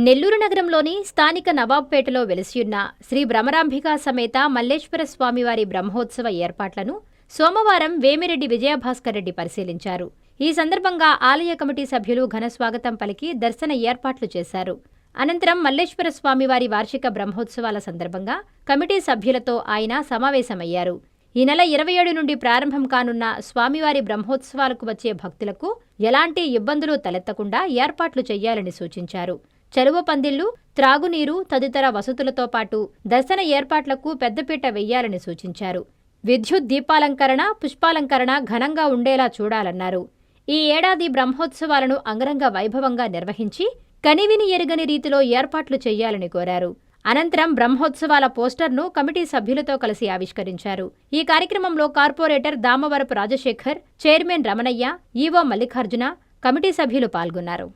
నెల్లూరు నగరంలోని స్థానిక నవాబ్పేటలో వెలిసియున్న శ్రీ భ్రమరాంబికా సమేత మల్లేశ్వర స్వామివారి బ్రహ్మోత్సవ ఏర్పాట్లను సోమవారం వేమిరెడ్డి విజయభాస్కర్ రెడ్డి పరిశీలించారు. ఈ సందర్భంగా ఆలయ కమిటీ సభ్యులు ఘనస్వాగతం పలికి దర్శన ఏర్పాట్లు చేశారు. అనంతరం మల్లేశ్వర స్వామివారి వార్షిక బ్రహ్మోత్సవాల సందర్భంగా కమిటీ సభ్యులతో ఆయన సమావేశమయ్యారు. ఈ నెల 27 నుండి ప్రారంభం కానున్న స్వామివారి బ్రహ్మోత్సవాలకు వచ్చే భక్తులకు ఎలాంటి ఇబ్బందులు తలెత్తకుండా ఏర్పాట్లు చేయాలని సూచించారు. చెరువు పందిళ్లు, త్రాగునీరు తదితర వసతులతో పాటు దర్శన ఏర్పాట్లకు పెద్దపీట వెయ్యాలని సూచించారు. విద్యుత్ దీపాలంకరణ, పుష్పాలంకరణ ఘనంగా ఉండేలా చూడాలన్నారు. ఈ ఏడాది బ్రహ్మోత్సవాలను అంగరంగ వైభవంగా నిర్వహించి కనివిని ఎరుగని రీతిలో ఏర్పాట్లు చేయాలని కోరారు. అనంతరం బ్రహ్మోత్సవాల పోస్టర్ను కమిటీ సభ్యులతో కలిసి ఆవిష్కరించారు. ఈ కార్యక్రమంలో corporator Damavarapu Rajasekhar, chairman Ramanaiah, EO Mallikarjuna, committee సభ్యులు పాల్గొన్నారు.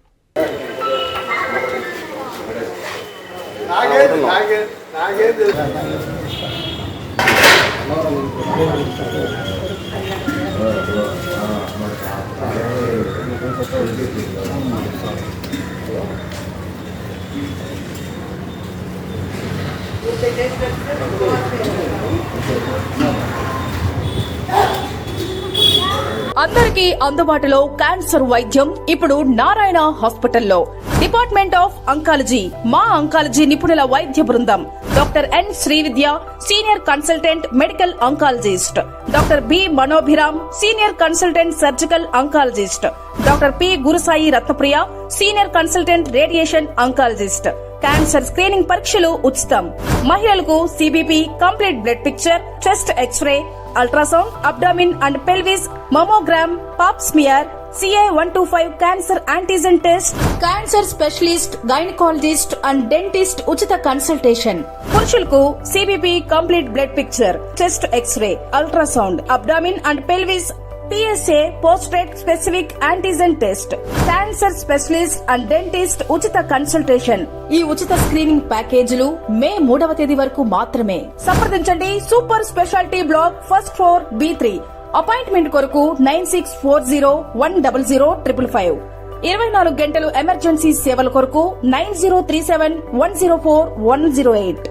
అందరికీ అందుబాటులో క్యాన్సర్ వైద్యం ఇప్పుడు నారాయణ హాస్పిటల్లో. డిపార్ట్మెంట్ ఆఫ్ అంకాలజీ, మా అంకాలజీ నిపుణుల వైద్య బృందం. Doctor N Srividya, senior consultant medical oncologist. Doctor B Manobhiram, senior consultant surgical oncologist. Doctor P Gurusai Ratnapriya, senior consultant radiation oncologist. Cancer screening పరీక్షలు ఉచితం. మహిళలకు CBP, complete blood picture, chest X ray, ultrasound, abdomen and pelvis, mammogram, pap smear, CA-125 cancer antigen test, cancer specialist, gynaecologist and dentist ఉచిత consultation. పురుషులకు CBP, complete blood picture, chest X ray, ultrasound, abdomen and pelvis, PSA పోస్ట్రేట్ specific antigen test, cancer specialist and dentist ఉచిత consultation. ఈ ఉచిత screening ప్యాకేజీలు మే 3వ తేదీ వరకు మాత్రమే. సంప్రదించండి super speciality block, first floor, B3. Appointment కొరకు 9640100555. 24 గంటలు ఎమర్జెన్సీ సేవల కొరకు 9037104108.